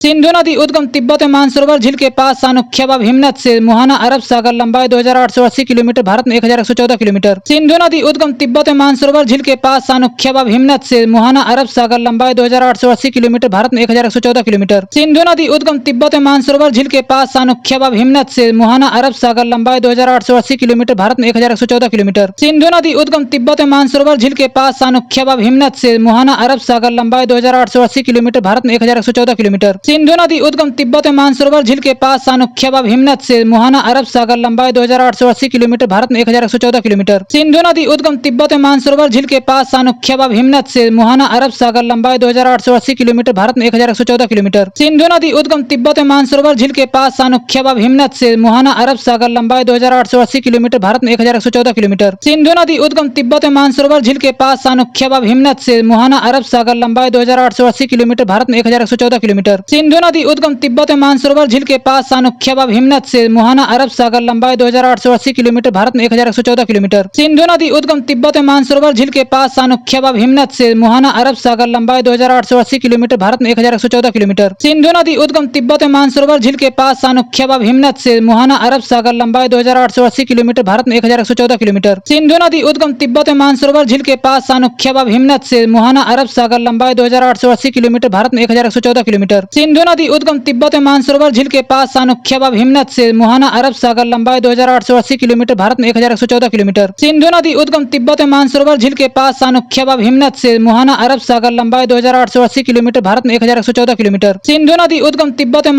सिंधु नदी उद्गम तिब्बत में मानसरोवर झील के पास सानुख्या व हिमनद से मुहाना अरब सागर लंबाई 2880 किलोमीटर, भारत में 1114 किलोमीटर। सिंधु नदी उद्गम तिब्बत में मानसरोवर झील के पास सानुख्या व हिमनद से मुहाना अरब सागर लंबाई 2880 किलोमीटर, भारत में 1114 किलोमीटर। सिंधु नदी उद्गम तिब्बत में मानसरोवर झील के पास सानुख्या व हिमनद से मुहाना अरब सागर लंबाई 2880 किलोमीटर, भारत में 1114 किलोमीटर। सिंधु नदी उद्गम तिब्बत में मानसरोवर झील के पास सानुख्या व हिमनद से मुहाना अरब सागर लंबाई 2880 किलोमीटर, भारत में 1114 किलोमीटर। सिंधु नदी उद्गम तिब्बत में मानसरोवर झील के पास सानुख्या व हिमनद से मुहाना अरब सागर लंबाई 2880 किलोमीटर, भारत में 1114 किलोमीटर। सिंधु नदी उद्गम तिब्बत में मानसरोवर झील के पास सानुख्या व हिमनद से मुहाना अरब सागर लंबाई 2880 किलोमीटर, भारत में 1114 किलोमीटर। सिंधु नदी उद्गम तिब्बत में मानसरोवर झील के पास सानुख्या व हिमनद से मुहाना अरब सागर लंबाई 2880 किलोमीटर, भारत में 1114 किलोमीटर। सिंधु नदी उद्गम तिब्बत में मानसरोवर झील के पास सानुख्या व हिमनद से मुहाना अरब सागर लंबाई 2880 किलोमीटर, भारत में 1114 किलोमीटर। सिंधु नदी उद्गम तिब्बत में मानसरोवर झील के पास सानुख्या व हिमनद से मुहाना अरब सागर लंबाई 2880 किलोमीटर, भारत में 1114 किलोमीटर। सिंधु नदी उद्गम तिब्बत में मानसरोवर झील के पास सानुख्या व हिमनद से मुहाना अरब सागर लंबाई 2880 किलोमीटर, भारत में 1114 किलोमीटर। सिंधु नदी उद्गम तिब्बत में मानसरोवर झील के पास सानुख्या व हिमनद से मुहाना अरब सागर लंबाई 2880 किलोमीटर, भारत में 1114 किलोमीटर। सिंधु नदी उद्गम तिब्बत में मानसरोवर झील के पास सानुख्या व हिमनद से मुहाना अरब सागर लंबाई 2880 किलोमीटर, भारत में 1114 किलोमीटर। सिंधु नदी उद्गम तिब्बत में मानसरोवर झील के पास सानुख्या व हिमनद से मुहाना अरब सागर लंबाई 2880 किलोमीटर, भारत में 1114 किलोमीटर। सिंधु नदी उद्गम तिब्बत में मानसरोवर झील के पास सानुख्या व हिमनद से मुहाना अरब सागर लंबाई 2880 किलोमीटर, भारत में 1114 किलोमीटर। सिंधु नदी उद्गम तिब्बत में मानसरोवर झील के पास सानुख्या व हिमनद से मुहाना अरब सागर लंबाई 2880 किलोमीटर, भारत में 1114 किलोमीटर। सिंधु नदी उद्गम तिब्बत में मानसरोवर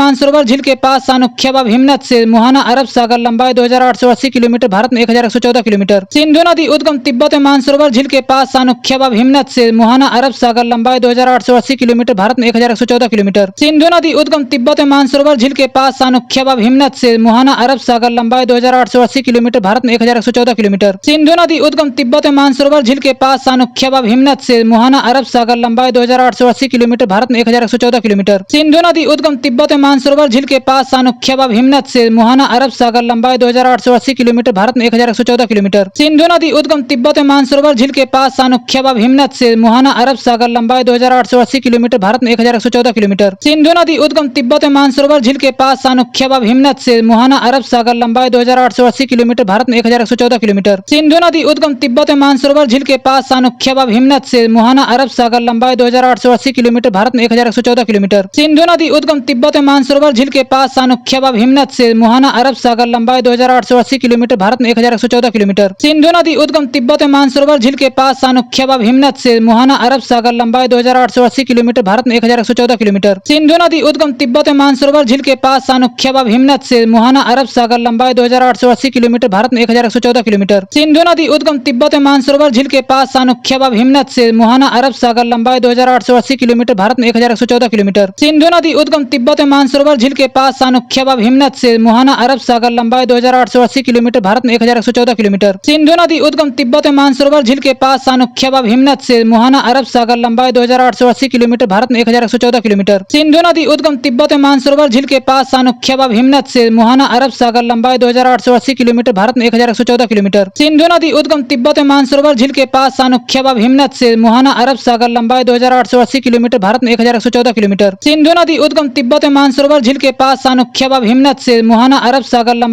झील के पास सानुख्या व हिमनद से मुहाना अरब सागर लंबाई 2880 किलोमीटर, भारत में 1114 किलोमीटर। सिंधु नदी उद्गम तिब्बत में मानसरोवर झील के पास सानुख्या व हिमनद से मुहाना अरब सागर लंबाई 2880 किलोमीटर, भारत में 1114 किलोमीटर। सिंधु नदी उद्गम तिब्बत में मानसरोवर झील के पास सानुख्या व हिमनद से मुहाना अरब सागर लंबाई 2880 किलोमीटर, भारत में 1114 किलोमीटर। सिंधु नदी उद्गम तिब्बत में मानसरोवर झील के पास सानुख्या व हिमनद से मुहाना अरब सागर लंबाई 2880 किलोमीटर, भारत में 1114 किलोमीटर। सिंधु नदी उद्गम तिब्बत में मानसरोवर झील के पास सानुख्या व हिमनद से मुहाना अरब सागर लंबाई 2880 किलोमीटर, भारत में 1114 किलोमीटर। सिंधु नदी उद्गम तिब्बत में मानसरोवर झील के पास सानुख्या व हिमनद से मुहाना अरब सागर लंबाई 2880 किलोमीटर, भारत में 1114 किलोमीटर। सिंधु नदी उद्गम तिब्बत में मानसरोवर झील के पास सानुख्या व हिमनद से मुहाना अरब सागर लंबाई 2880 किलोमीटर, भारत में 1114 किलोमीटर। सिंधु नदी उद्गम तिब्बत में मानसरोवर झील के पास सानुख्या व हिमनद से मुहाना अरब सागर लंबाई 2880 किलोमीटर, भारत में 1114 किलोमीटर। सिंधु नदी उद्गम तिब्बत में मानसरोवर झील के पास सानुख्या व हिमनद से मुहाना अरब सागर लंबाई 2880 किलोमीटर, भारत में 1114 किलोमीटर। सिंधु नदी उद्गम तिब्बत में मानसरोवर झील के पास सानुख्या व हिमनद से मुहाना अरब सागर लंबाई 2880 किलोमीटर, भारत में 1114 किलोमीटर। सिंधु नदी उद्गम तिब्बत में मानसरोवर झील के पास सानुख्या व हिमनद से मुहाना अरब सागर लंबाई 2880 किलोमीटर, भारत में 1114 किलोमीटर। सिंधु नदी उद्गम तिब्बत में मानसरोवर झील के पास सानुख्या व हिमनद से मुहाना अरब सागर लंबाई 2880 किलोमीटर, भारत में 1114 किलोमीटर। सिंधु नदी उद्गम तिब्बत में मानसरोवर झील के पास सानुख्या व हिमनद से मुहाना अरब सागर लंबाई 2880 किलोमीटर, भारत में 1114 किलोमीटर। सिंधु नदी उद्गम तिब्बत में मानसरोवर झील के पास सानुख्या व हिमनद से मुहाना अरब सागर लंबाई 2880 किलोमीटर, भारत में 1114 किलोमीटर। सिंधु नदी उद्गम तिब्बत में मानसरोवर झील के पास सानुख्या व हिमनद से मुहाना अरब सागर लंबाई 2880 किलोमीटर, भारत में 1114 किलोमीटर। सिंधु नदी उद्गम तिब्बत में मानसरोवर झील के पास सानुख्या व हिमनद से मुहाना अरब सागर लंबाई 2880 किलोमीटर, भारत में 1114 किलोमीटर। सिंधु नदी उद्गम तिब्बत में मानसरोवर झील के पास सानुख्या व हिमनद से मुहाना अरब सागर लंबाई 2880 किलोमीटर, भारत में 1114 किलोमीटर। सिंधु नदी उद्गम तिब्बत में मानसरोवर झील के पास सानुख्या व हिमनद से मुहाना अरब सागर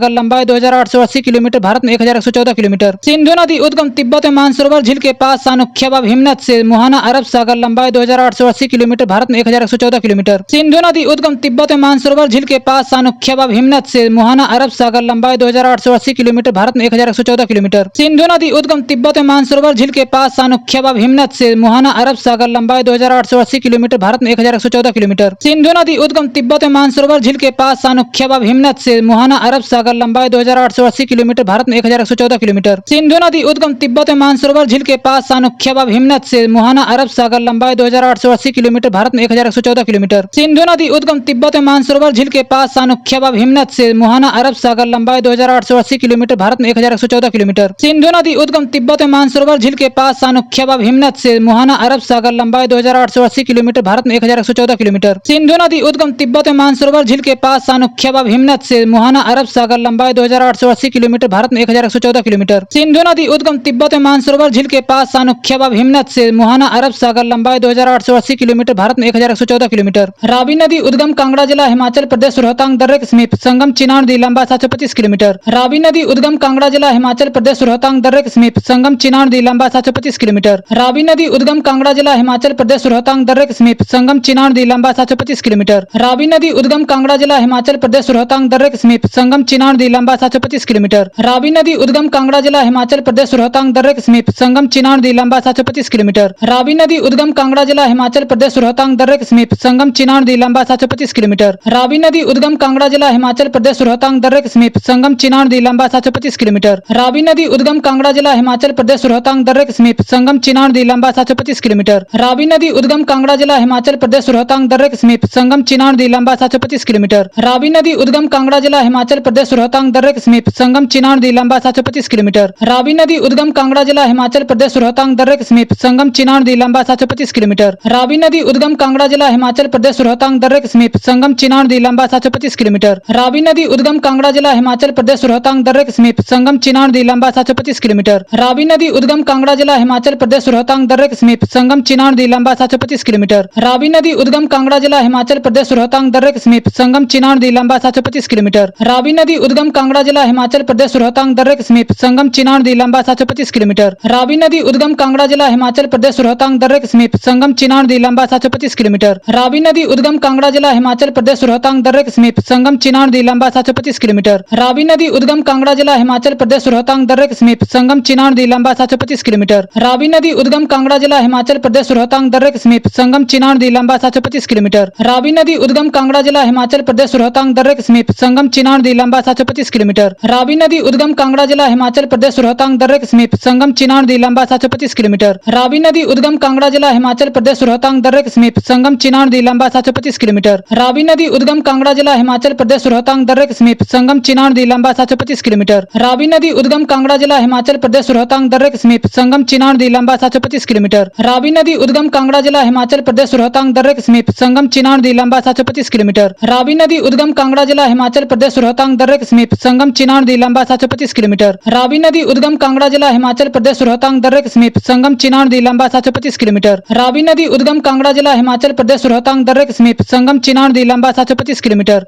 लंबाई 2880 किलोमीटर, भारत में 1114 किलोमीटर। सिंधु नदी उद्गम तिब्बत में मानसरोवर झील के पास सानुख्या व हिमनद से मुहाना अरब सागर लंबाई 2880 किलोमीटर, भारत में 1114 किलोमीटर। सिंधु नदी उद्गम तिब्बत में मानसरोवर झील के पास सानुख्या व हिमनद से मुहाना अरब सागर लंबाई 2880 किलोमीटर, भारत में 1114 किलोमीटर। सिंधु नदी उद्गम तिब्बत में मानसरोवर झील के पास सानुख्या व हिमनद से मुहाना अरब सागर लंबाई 2880 किलोमीटर, भारत में 1114 किलोमीटर। सिंधु नदी उद्गम तिब्बत में मानसरोवर झील के पास सानुख्या व हिमनद से मुहाना अरब सागर लंबाई 2880 किलोमीटर, भारत में 1114 किलोमीटर। सिंधु नदी उद्गम तिब्बत में मानसरोवर झील के पास सानुख्या व हिमनद से मुहाना अरब सागर लंबाई 2880 किलोमीटर, भारत में 1114 किलोमीटर। सिंधु नदी उद्गम तिब्बत में मानसरोवर झील के पास सानुख्या व हिमनद से मुहाना अरब सागर लंबाई 2880 किलोमीटर, भारत में 1114 किलोमीटर। सिंधु नदी उद्गम तिब्बत में मानसरोवर झील के पास सानुख्या व हिमनद से मुहाना अरब सागर लंबाई 2880 किलोमीटर, भारत में 1114 किलोमीटर। सिंधु नदी नदी उद्गम तिब्बत में मानसरोवर झील के पास सानुख्या व भीमनद से मुहाना अरब सागर लंबाई 2880 किलोमीटर भारत में 1114 किलोमीटर। रावी नदी उद्गम कांगड़ा जिला हिमाचल प्रदेश रोहतांग दर्रे के समीप संगम चिनान नदी लंबा 725 किलोमीटर। रावी नदी उद्गम कांगड़ा जिला हिमाचल प्रदेश रोहतांग दर्रे के समीप संगम चिनान नदी लंबा 725 किलोमीटर। रावी नदी उद्गम कांगड़ा जिला हिमाचल प्रदेश रोहतांग दर्रे के समीप संगम चिनान नदी लंबा 725 किलोमीटर। रावी नदी उद्गम कांगड़ा जिला हिमाचल प्रदेश रोहतांग दर्रे के समीप संगम चिनान नदी लंबा 725 किलोमीटर। रावी नदी उद्गम कांगड़ा जिला हिमाचल प्रदेश रोहतांग दर्रे के समीप संगम चिनान नदी लंबा 725 किलोमीटर। रावी नदी उद्गम कांगड़ा जिला हिमाचल प्रदेश रोहतांग दर्रे के समीप संगम चिनान नदी लंबा 725 किलोमीटर। रावी नदी उद्गम कांगड़ा जिला हिमाचल प्रदेश रोहतांग दर्रे के समीप संगम चिनान नदी लंबा 725 किलोमीटर। रावी नदी उद्गम कांगड़ा जिला हिमाचल प्रदेश रोहतांग दर्रे के समीप संगम चिनान नदी लंबा 725 किलोमीटर। रावी नदी उद्गम कांगड़ा जिला हिमाचल प्रदेश रोहतांग दर्रे के समीप संगम चिनान नदी लंबा 725 किलोमीटर। रावी नदी उद्गम कांगड़ा जिला हिमाचल प्रदेश रोहतांग दर्रे के समीप संगम चिनान नदी लंबा 725 किलोमीटर। रावी नदी उद्गम कांगड़ा जिला हिमाचल प्रदेश रोहतांग दर्रे के समीप संगम चिनान नदी लंबा 725 किलोमीटर। रावी नदी उद्गम कांगड़ा जिला हिमाचल प्रदेश रोहतांग दर्रे के समीप संगम चिनान नदी लंबा 725 किलोमीटर। रावी नदी उद्गम कांगड़ा जिला हिमाचल प्रदेश रोहतांग दर्रे के समीप संगम चिनान नदी लंबा 725 किलोमीटर। रावी नदी उद्गम कांगड़ा जिला हिमाचल प्रदेश रोहतांग दर्रे के समीप संगम चिनान नदी लंबा 725 किलोमीटर। रावी नदी उद्गम कांगड़ा जिला हिमाचल प्रदेश रोहतांग दर्रे के समीप संगम चिनान नदी लंबा 725 किलोमीटर। रावी नदी उद्गम कांगड़ा जिला हिमाचल प्रदेश रोहतांग दर्रे के समीप संगम चिनान नदी लंबा 725 किलोमीटर। रावी नदी उद्गम कांगड़ा जिला हिमाचल प्रदेश रोहतांग दर्रे के समीप संगम चिनान नदी लंबा 725 किलोमीटर। रावी नदी उद्गम कांगड़ा जिला हिमाचल प्रदेश रोहतांग दर्रे के समीप संगम चिनान नदी लंबा 725 किलोमीटर। रावी नदी उद्गम कांगड़ा जिला हिमाचल प्रदेश रोहतांग दर्रे के समीप संगम चिनान नदी लंबा 725 किलोमीटर। रावी नदी उद्गम कांगड़ा जिला हिमाचल प्रदेश रोहतांग दर्रे के समीप संगम चिनान नदी लंबा 725 किलोमीटर। रावी नदी उद्गम कांगड़ा जिला हिमाचल प्रदेश रोहतांग दर्रे के समीप संगम चिनान नदी लंबा 725 किलोमीटर। रावी नदी उद्गम कांगड़ा जिला हिमाचल प्रदेश रोहतांग दर्रे के समीप संगम चिनान नदी लंबा 725 किलोमीटर। रावी नदी उद्गम कांगड़ा जिला हिमाचल प्रदेश रोहतांग दर्रे के समीप संगम चिनान नदी लंबा 725 किलोमीटर। रावी नदी उद्गम कांगड़ा जिला हिमाचल प्रदेश रोहतांग दर्रे के समीप संगम चिनान नदी लंबा 725 किलोमीटर। रावी नदी उद्गम कांगड़ा जिला हिमाचल प्रदेश रोहतांग दर्रे के समीप संगम चिनान नदी लंबा 725 किलोमीटर। रावी नदी उद्गम कांगड़ा जिला हिमाचल प्रदेश रोहतांग दर्रे के समीप संगम चिनान नदी लंबा 725 किलोमीटर। रावी नदी उद्गम कांगड़ा जिला हिमाचल प्रदेश रोहतांग दर्रे के समीप संगम चिनान नदी लंबा 725 किलोमीटर। रावी नदी उद्गम कांगड़ा जिला हिमाचल प्रदेश रोहतांग दर्रे के समीप संगम चिनान नदी लंबा 725 किलोमीटर। रावी नदी उद्गम कांगड़ा जिला हिमाचल प्रदेश रोहतांग दर्रे के समीप संगम चिनान नदी लंबा 725 किलोमीटर। रावी नदी उद्गम कांगड़ा जिला हिमाचल प्रदेश रोहतांग दर्रे के समीप संगम चिनान नदी लंबा 725 किलोमीटर। रावी नदी उद्गम कांगड़ा जिला हिमाचल प्रदेश रोहतांग दर्रे के समीप संगम चिनान नदी लंबा 725 किलोमीटर।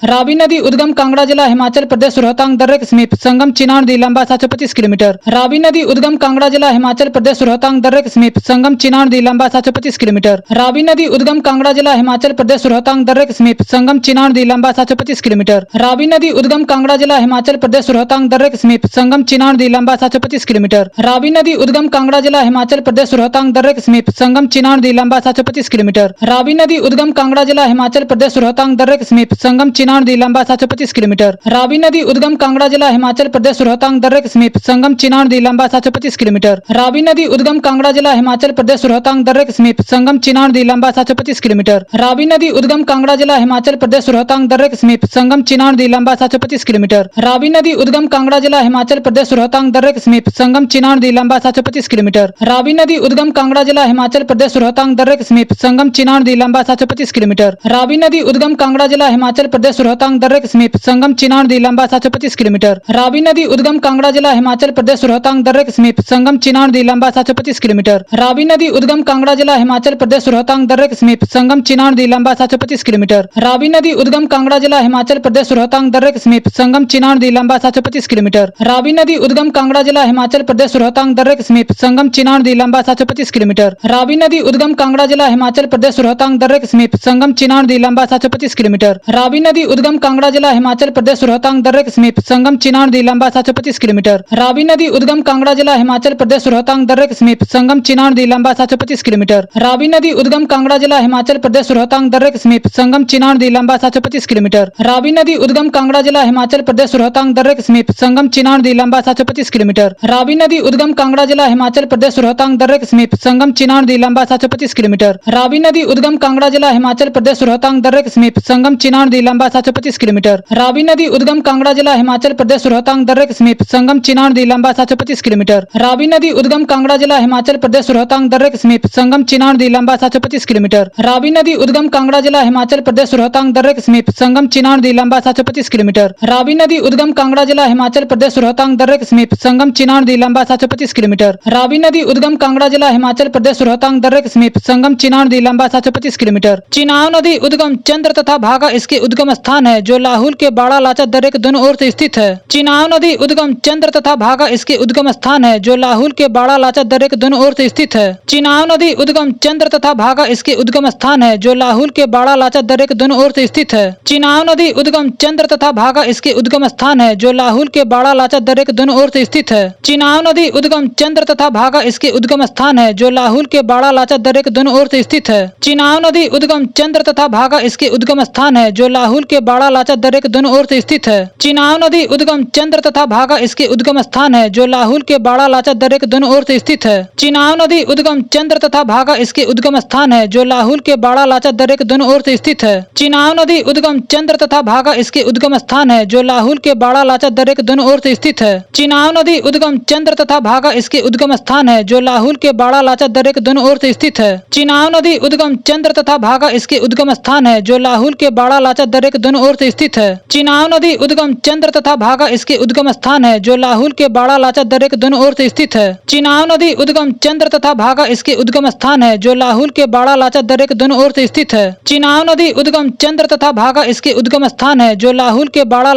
रावी नदी उद्गम कांगड़ा जिला हिमाचल प्रदेश रोहतांग दर्रे के समीप संगम चिनान नदी लंबा 725 किलोमीटर। रावी नदी उद्गम कांगड़ा जिला हिमाचल प्रदेश रोहतांग दर्रे के समीप संगम चिनान नदी लंबा 725 किलोमीटर। रावी नदी उद्गम कांगड़ा जिला हिमाचल प्रदेश रोहतांग दर्रे के समीप संगम चिनान नदी लंबा 725 किलोमीटर। रावी नदी उद्गम कांगड़ा जिला हिमाचल प्रदेश रोहतांग दर्रे के समीप संगम चिनान नदी लंबा 725 किलोमीटर। रावी नदी उद्गम कांगड़ा जिला हिमाचल प्रदेश रोहतांग दर्रे के समीप संगम चिनान नदी लंबा 725 किलोमीटर। रावी नदी उद्गम कांगड़ा जिला हिमाचल प्रदेश रोहतांग दर्रे के समीप संगम चिनान नदी लंबा 725 किलोमीटर। रावी नदी उद्गम कांगड़ा जिला हिमाचल प्रदेश रोहतांग दर्रे के समीप संगम चिनान नदी लंबा 725 किलोमीटर। रावी नदी उद्गम कांगड़ा जिला हिमाचल प्रदेश रोहतांग दर्रे के समीप संगम चिनान नदी लंबा 725 किलोमीटर। रावी नदी उद्गम कांगड़ा जिला हिमाचल प्रदेश रोहतांग दर्रे के समीप संगम चिनान नदी लंबा 725 किलोमीटर। रावी नदी उद्गम कांगड़ा जिला हिमाचल प्रदेश रोहतांग दर्रे के समीप संगम चिनान नदी लंबा 725 किलोमीटर। रावी नदी उद्गम कांगड़ा जिला हिमाचल प्रदेश रोहतांग दर्रे के समीप संगम चिनान नदी लंबा 725 किलोमीटर। रावी नदी उद्गम कांगड़ा जिला हिमाचल प्रदेश रोहतांग दर्रे के समीप संगम चिनान नदी लंबा 725 किलोमीटर। रावी नदी उद्गम कांगड़ा जिला हिमाचल प्रदेश रोहतांग दर्रे के समीप संगम चिनान नदी लंबा 725 किलोमीटर। रावी नदी उद्गम कांगड़ा जिला हिमाचल प्रदेश रोहतांग दर्रे के समीप संगम चिनान नदी लंबा 725 किलोमीटर। रावी नदी उद्गम कांगड़ा जिला हिमाचल प्रदेश रोहतांग दर्रे के समीप संगम चिनान नदी लंबा 725 किलोमीटर। रावी नदी उद्गम कांगड़ा जिला हिमाचल प्रदेश रोहतांग दर्रे के समीप संगम चिनान नदी लंबा 725 किलोमीटर। रावी नदी उद्गम कांगड़ा जिला हिमाचल प्रदेश रोहतांग दर्रे के समीप संगम चिनान नदी लंबा 725 किलोमीटर। रावी नदी उद्गम कांगड़ा जिला हिमाचल प्रदेश रोहतांग दर्रे के समीप संगम चिनान नदी लंबा 725 किलोमीटर। रावी नदी उद्गम कांगड़ा जिला हिमाचल प्रदेश रोहतांग दर्रे के समीप संगम चिनान नदी लंबा 725 किलोमीटर। रावी नदी उद्गम कांगड़ा जिला हिमाचल प्रदेश रोहतांग दर्रे के समीप संगम चिनान नदी लंबा 725 किलोमीटर। रावी नदी उद्गम कांगड़ा जिला हिमाचल प्रदेश रोहतांग दर्रे के समीप संगम चिनान नदी लंबा 725 किलोमीटर। रावी नदी उद्गम कांगड़ा जिला हिमाचल प्रदेश रोहतांग दर्रे के समीप संगम चिनान नदी लंबा 725 किलोमीटर। रावी नदी उद्गम कांगड़ा जिला हिमाचल प्रदेश रोहतांग दर्रे के समीप संगम चिनान नदी लंबा 725 किलोमीटर। रावी नदी उद्गम कांगड़ा जिला हिमाचल प्रदेश रोहतांग दर्रे के समीप संगम चिनान नदी लंबा 725 किलोमीटर। रावी नदी उद्गम कांगड़ा जिला हिमाचल प्रदेश रोहतांग दर्रे के समीप संगम चिनान चिनाव नदी लंबा 725 किलोमीटर। रावी नदी उद्गम कांगड़ा जिला हिमाचल प्रदेश रोहतांग दर्रे के समीप संगम चिनाव नदी लंबा 725 किलोमीटर। रावी नदी उद्गम कांगड़ा जिला हिमाचल प्रदेश रोहतांग दर्रे के समीप संगम चिनाव नदी लंबा 725 किलोमीटर। चिनाव नदी उद्गम चंद्र तथा भागा इसके उद्गम स्थान है जो लाहुल के बाड़ा लाचा दर्रे के दोनों ओर से स्थित है। चिनाव नदी उद्गम चंद्र तथा भागा इसके उद्गम स्थान है जो लाहुल के बाड़ा लाचा दर्रे के दोनों ओर से स्थित है। चिनाव नदी उद्गम चंद्र तथा भागा इसके उद्गम स्थान है जो लाहुल के बाड़ा लाचा दर्रे के दोनों ओर से स्थित है। चिनाव नदी उद्गम चंद्र तथा भागा इसके उद्गम स्थान है जो लाहुल के बाड़ा लाचा दर्रे के दोनों ओर से स्थित है। चिनाव नदी उद्गम चंद्र तथा भागा इसके उद्गम स्थान है जो लाहुल के बाड़ा लाचा दर्रे के दोनों ओर से स्थित है। चिनाव नदी उद्गम चंद्र तथा भागा इसके उद्गम स्थान है जो लाहुल के बाड़ा लाचा दर्रे के दोनों ओर से स्थित है। चिनाव नदी उद्गम चंद्र तथा भागा इसके उद्गम स्थान है जो लाहुल के बाड़ा लाचा दर्रे के दोनों ओर से स्थित है। चिनाव नदी उद्गम चंद्र तथा भागा इसके उद्गम स्थान है जो लाहुल के बाड़ा लाचा दर्रे के दोनों ओर से स्थित है। चिनाव नदी उद्गम चंद्र तथा भागा इसके उद्गम स्थान है जो लाहुल के बाड़ा लाचा दर्रे के दोनों ओर से स्थित है। चिनाव नदी उद्गम चंद्र तथा भागा इसके उद्गम स्थान है जो लाहुल के बाड़ा लाचा दर्रे के दोनों ओर से स्थित है। चिनाव नदी उद्गम चंद्र तथा भागा इसके उद्गम स्थान है जो लाहुल के बाड़ा लाचा दर्रे के दोनों ओर से स्थित है। चिनाव नदी उद्गम चंद्र तथा भागा इसके उद्गम स्थान है जो लाहुल के बाड़ा लाचा दर्रे के दोनों ओर से स्थित है। चिनाव नदी उद्गम चंद्र तथा भागा इसके उद्गम स्थान है जो लाहुल के बाड़ा लाचा दर्रे के दोनों ओर से स्थित है। चिनाव नदी उद्गम चंद्र तथा भागा इसके उद्गम स्थान है जो लाहुल के बाड़ा लाचा दर्रे के दोनों ओर से स्थित है। चिनाव नदी उद्गम चंद्र तथा भागा इसके उद्गम स्थान है जो लाहुल के बाड़ा लाचा दर्रे के दोनों ओर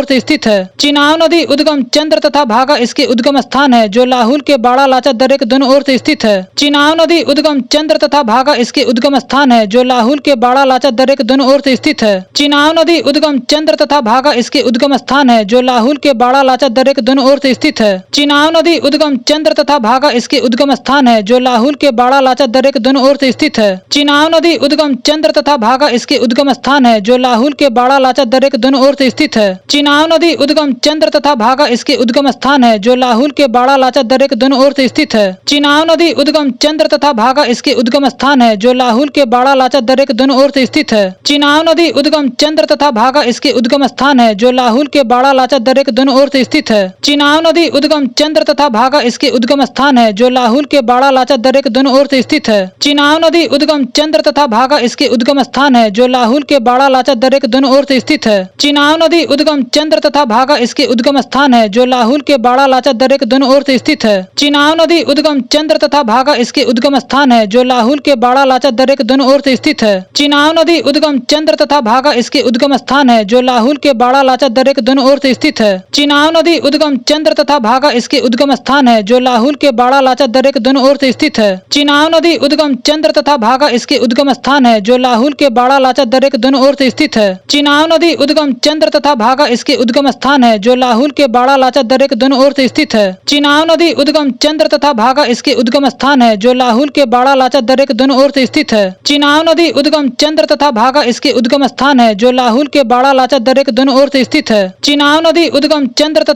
से स्थित है। चिनाव नदी उद्गम चंद्र तथा भागा इसके उद्गम स्थान है जो लाहुल के बाड़ा लाचा दर्रे के दोनों ओर से स्थित है। चिनाव नदी उद्गम चंद्र तथा भागा इसके उद्गम स्थान है जो लाहुल के बाड़ा लाचा दर्रे के दोनों ओर से स्थित है। चिनाव नदी उद्गम चंद्र तथा भागा इसके उद्गम स्थान है जो लाहुल के बाड़ा लाचा दर्रे के दोनों ओर से स्थित है। चिनाव नदी उद्गम चंद्र तथा भागा इसके उद्गम स्थान है जो लाहुल के बाड़ा लाचा दर्रे के दोनों ओर से स्थित है। चिनाव नदी उद्गम चंद्र तथा भागा इसके उद्गम स्थान है जो लाहुल के बाड़ा लाचा दर्रे के दोनों ओर से स्थित है। चिनाव नदी उद्गम चंद्र तथा भागा इसके उद्गम स्थान है जो लाहुल के बाड़ा लाचा दर्रे के दोनों ओर से स्थित है। चिनाव नदी उद्गम चंद्र तथा भागा इसके उद्गम स्थान है जो लाहुल के बाड़ा लाचा दर्रे के दोनों ओर से स्थित है। चिनाव नदी उद्गम चंद्र तथा भागा इसके उद्गम स्थान है जो लाहुल के बाड़ा लाचा दर्रे के दोनों ओर से स्थित है। चिनाव नदी उद्गम चंद्र तथा भागा इसके उद्गम स्थान है जो लाहुल के बाड़ा लाचा दर्रे के दोनों ओर से स्थित है। चिनाव नदी उद्गम चंद्र तथा भागा इसके उद्गम स्थान है जो लाहुल के बाड़ा लाचा दर्रे के दोनों ओर से स्थित है। चिनाव नदी उद्गम चंद्र तथा भागा इसके उद्गम स्थान है जो लाहुल के बाड़ा लाचा दर्रे के दोनों ओर से स्थित है। चिनाव नदी उद्गम चंद्र तथा भागा इसके उद्गम स्थान है जो लाहुल के बाड़ा लाचा दर्रे के दोनों ओर से स्थित है। चिनाव नदी उद्गम चंद्र तथा भागा इसके उद्गम स्थान है जो लाहुल के बाड़ा लाचा दर्रे के दोनों ओर से स्थित है। चिनाव नदी उद्गम चंद्र तथा भागा इसके उद्गम स्थान है जो लाहुल के बाड़ा लाचा दर्रे के दोनों ओर से स्थित है। चिनाव नदी उद्गम चंद्र तथा भागा इसके उद्गम स्थान है जो लाहुल के बाड़ा लाचा दर्रे के दोनों ओर से स्थित है। चिनाव नदी उद्गम चंद्र तथा भागा इसके उद्गम स्थान है जो लाहुल के बाड़ा लाचा दर्रे के दोनों ओर से स्थित है। चिनाव नदी उद्गम चंद्र तथा भागा इसके उद्गम स्थान है जो लाहुल के बाड़ा लाचा दर्रे के दोनों ओर से स्थित है। चिनाव नदी उद्गम चंद्र तथा भागा इसके उद्गम स्थान है जो लाहुल के बाड़ा लाचा दर्रे के दोनों ओर से स्थित है। चिनाव नदी उद्गम चंद्र तथा भागा इसके उद्गम स्थान है जो लाहुल के बाड़ा लाचा दर्रे के दोनों ओर से स्थित है। चिनाव नदी उद्गम चंद्र तथा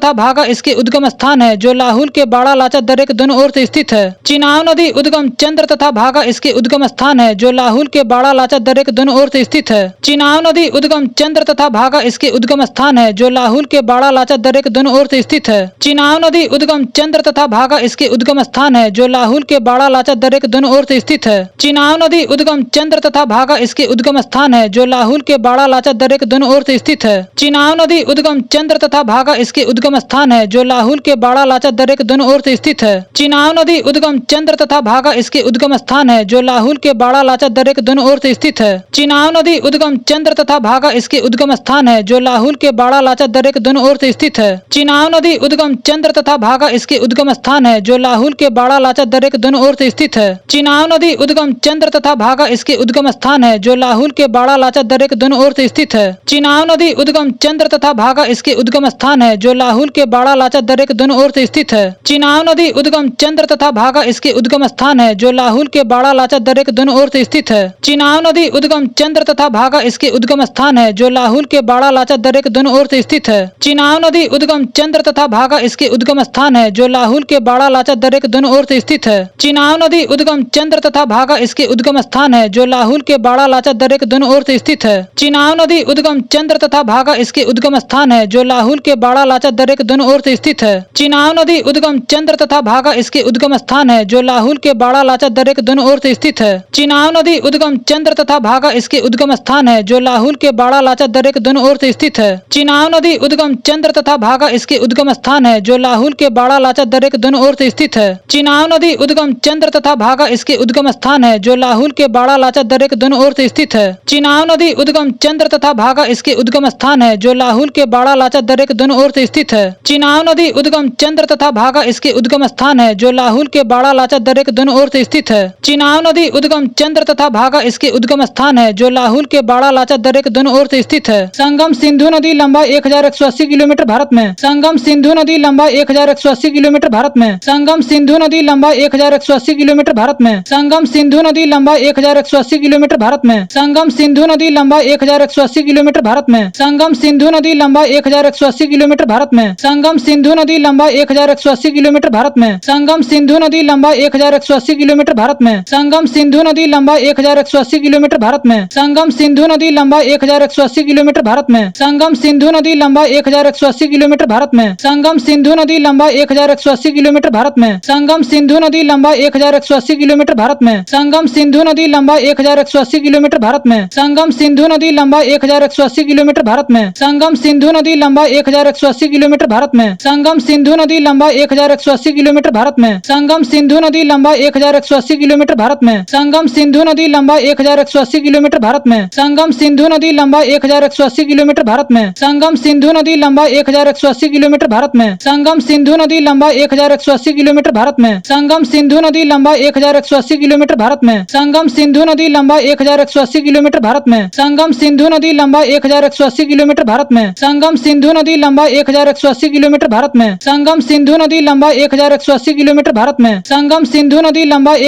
भागा इसके उद्गम स्थान है जो लाहुल के बाड़ा लाचा दर्रे के दोनों ओर से स्थित है। चिनाव नदी उद्गम चंद्र तथा भागा इसके उद्गम स्थान है जो लाहुल के बाड़ा लाचा दर्रे के दोनों ओर से स्थित है। चिनाव नदी उद्गम चंद्र तथा भागा इसके उद्गम स्थान है जो लाहुल के बाड़ा लाचा दर्रे के दोनों ओर से स्थित है। चिनाव नदी उद्गम चंद्र तथा भागा इसके उद्गम स्थान है जो लाहुल के बाड़ा लाचा दर्रे के दोनों ओर से स्थित है। चिनाव नदी उद्गम चंद्र तथा भागा इसके उद्गम स्थान है जो लाहुल के बाड़ा लाचा दर्रे के दोनों ओर से स्थित है। चिनाव नदी उद्गम चंद्र तथा भागा इसके उद्गम स्थान है जो लाहुल के बाड़ा लाचा दर्रे के दोनों ओर से स्थित है। चिनाव नदी उद्गम चंद्र तथा भागा इसके उद्गम स्थान है जो लाहुल के बाड़ा लाचा दर्रे के दोनों ओर से स्थित है। चिनाव नदी उद्गम चंद्र तथा भागा इसके उद्गम स्थान है जो लाहुल के बाड़ा लाचा दर्रे के दोनों ओर से स्थित है। चिनाव नदी उद्गम चंद्र तथा भागा इसके उद्गम स्थान है जो लाहुल के बाड़ा लाचा दर्रे के दोनों ओर से स्थित है। चिनाव नदी उद्गम चंद्र तथा भागा इसके उद्गम स्थान है जो लाहुल के बाड़ा लाचा दर्रे के दोनों ओर से स्थित है। चिनाव नदी उद्गम चंद्र तथा भागा इसके उद्गम स्थान है जो लाहुल के बाड़ा लाचा दर्रे के दोनों ओर से स्थित है। चिनाव नदी उद्गम चंद्र तथा भागा इसके उद्गम स्थान है जो लाहुल के बाड़ा लाचा दर्रे के दोनों ओर से स्थित है। चिनाव नदी उद्गम चंद्र तथा भागा इसके उद्गम स्थान है जो लाहुल के बाड़ा लाचा दर्रे के दोनों ओर से स्थित है। चिनाव नदी उद्गम चंद्र तथा भागा इसके उद्गम स्थान है जो लाहुल के बाड़ा लाचा दर्रे के दोनों ओर से स्थित है। चिनाव नदी उद्गम चंद्र तथा भागा इसके उद्गम स्थान है जो लाहुल के बाड़ा लाचा दर्रे के दोनों ओर से स्थित है। चिनाव नदी उद्गम चंद्र तथा भागा इसके उद्गम स्थान है जो लाहुल के बाड़ा लाचा दर्रे के दोनों ओर से स्थित है। चिनाव नदी उद्गम चंद्र तथा भागा इसके उद्गम स्थान है, जो लाहुल के बाड़ा लाचा दर्रे के दोनों ओर से स्थित है। चिनाव नदी उद्गम चंद्र तथा भागा इसके उद्गम स्थान है, जो लाहुल के बाड़ा लाचा दर्रे के दोनों ओर से स्थित है। चिनाव नदी उद्गम चंद्र तथा भागा इसके उद्गम स्थान है, जो लाहुल के बाड़ा लाचा दर्रे के दोनों ओर से स्थित है। चिनाव नदी उद्गम चंद्र तथा भागा इसके उद्गम स्थान है, जो लाहुल के बाड़ा लाचा दर्रे के दोनों ओर से स्थित है। चिनाव नदी उद्गम चंद्र तथा भागा इसके उद्गम स्थान है, जो लाहुल के बाड़ा लाचा दर्रे के दोनों ओर से स्थित है। संगम सिंधु नदी लंबाई 1180 किलोमीटर भारत में। संगम सिंधु नदी लंबाई 1180 किलोमीटर भारत में। संगम सिंधु नदी लंबाई 1180 किलोमीटर भारत में। संगम सिंधु नदी लंबाई 1180 किलोमीटर भारत में। संगम सिंधु नदी लंबाई 1180 किलोमीटर भारत में। संगम सिंधु नदी लंबाई 1180 किलोमीटर भारत में। संगम सिंधु नदी लंबाई 1180 किलोमीटर भारत में। संगम सिंधु नदी लंबाई 1180 किलोमीटर भारत में। संगम सिंधु नदी लंबाई 1180 किलोमीटर भारत में। संगम सिंधु नदी लंबाई 1180 किलोमीटर भारत में। संगम सिंधु नदी लंबाई 1180 किलोमीटर भारत में। संगम सिंधु नदी लंबाई 1180 किलोमीटर भारत में। संगम सिंधु नदी लंबाई 1180 किलोमीटर भारत में। संगम सिंधु नदी लंबाई 1180 किलोमीटर भारत में। संगम सिंधु नदी लंबाई 1180 किलोमीटर भारत में। संगम सिंधु नदी लंबाई 1180 किलोमीटर भारत में। संगम सिंधु नदी लंबाई 1180 किलोमीटर भारत में। संगम सिंधु नदी लंबाई 1180 किलोमीटर भारत में। संगम सिंधु नदी लंबाई 1180 किलोमीटर भारत में। संगम सिंधु नदी लंबाई 1180 किलोमीटर भारत में। संगम सिंधु नदी लंबाई 1180 किलोमीटर भारत में। संगम सिंधु नदी लंबाई 1180 किलोमीटर भारत में। संगम सिंधु नदी लंबाई 1180 किलोमीटर भारत में। संगम सिंधु नदी लंबाई 1180 किलोमीटर भारत में। संगम सिंधु नदी लंबाई 1180 किलोमीटर भारत में। संगम सिंधु नदी लंबाई 1180 किलोमीटर भारत में। संगम सिंधु नदी लंबाई 1180 किलोमीटर भारत में। संगम सिंधु नदी लंबाई 1180 किलोमीटर भारत में। संगम सिंधु नदी लंबाई 1180 किलोमीटर भारत में। संगम सिंधु नदी लंबाई 1180 किलोमीटर भारत में। संगम सिंधु नदी लंबाई 1180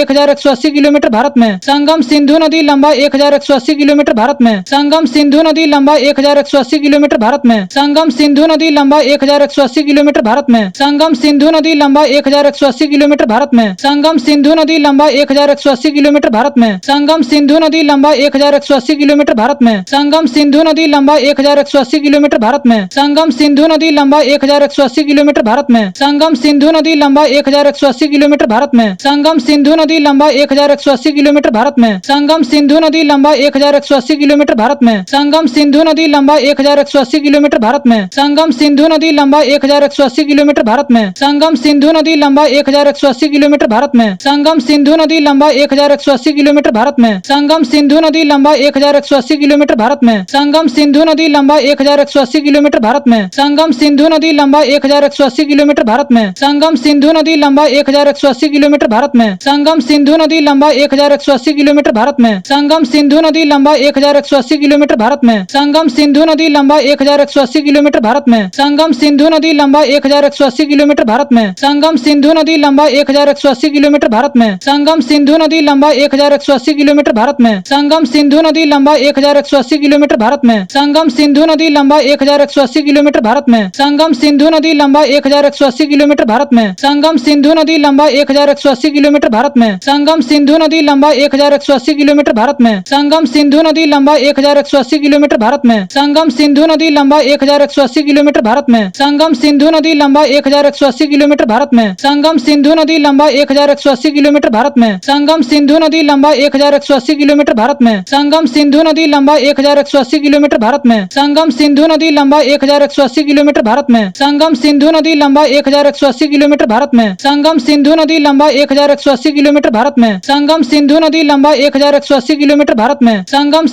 किलोमीटर भारत में। संगम सिंधु नदी लंबाई 1180 किलोमीटर भारत में। संगम सिंधु नदी लंबाई 1180 किलोमीटर भारत में। संगम सिंधु नदी लंबाई 1180 किलोमीटर भारत में। संगम सिंधु नदी लंबाई 1180 किलोमीटर भारत में। संगम सिंधु नदी लंबाई 1180 किलोमीटर भारत में। संगम सिंधु नदी लंबाई 1180 किलोमीटर भारत में। संगम सिंधु नदी लंबाई 1180 किलोमीटर भारत में। संगम सिंधु नदी लंबाई 1180 किलोमीटर भारत में। संगम सिंधु नदी लंबाई 1180 किलोमीटर भारत में। संगम सिंधु नदी लंबाई 1180 किलोमीटर भारत में। संगम सिंधु नदी लंबाई 1180 किलोमीटर भारत में। संगम सिंधु नदी लंबाई 1180 किलोमीटर भारत में। संगम सिंधु नदी लंबाई 1180 किलोमीटर भारत में। संगम सिंधु नदी लंबाई 1180 किलोमीटर भारत में। संगम सिंधु नदी लंबाई 1180 किलोमीटर भारत में। संगम सिंधु नदी लंबाई 1180 किलोमीटर भारत में। संगम सिंधु नदी लंबाई 1180 किलोमीटर भारत में। संगम सिंधु नदी लंबाई 1180 किलोमीटर भारत में। संगम सिंधु नदी लंबाई 1180 किलोमीटर भारत में। संगम सिंधु नदी लंबाई 1180 किलोमीटर भारत में। संगम सिंधु नदी लंबाई 1180 किलोमीटर भारत में। संगम सिंधु नदी लंबाई 1180 किलोमीटर भारत में। संगम सिंधु नदी लंबाई 1180 किलोमीटर भारत में। संगम सिंधु नदी लंबाई 1180 किलोमीटर भारत में। संगम सिंधु नदी लंबाई 1180 किलोमीटर भारत में। संगम सिंधु नदी लंबाई 1180 किलोमीटर भारत में। संगम सिंधु नदी लंबाई 1180 किलोमीटर भारत में। संगम सिंधु नदी लंबाई 1180 किलोमीटर भारत में। संगम सिंधु नदी लंबाई 1180 किलोमीटर भारत में। संगम सिंधु नदी लंबाई 1180 किलोमीटर भारत में। संगम सिंधु नदी लंबाई 1180 किलोमीटर भारत में। संगम सिंधु नदी लंबाई 1180 किलोमीटर भारत में। संगम सिंधु नदी लंबाई 1180 किलोमीटर भारत में। संगम सिंधु नदी लंबाई 1180 किलोमीटर भारत में। संगम सिंधु नदी लंबाई 1180 किलोमीटर भारत में। संगम सिंधु नदी लंबाई 1180 किलोमीटर भारत में। संगम सिंधु नदी लंबाई 1180 किलोमीटर भारत में। संगम सिंधु नदी लंबाई 1180 किलोमीटर भारत में। संगम सिंधु नदी लंबाई 1180 किलोमीटर भारत में। संगम सिंधु नदी लंबाई 1180 किलोमीटर भारत में। संगम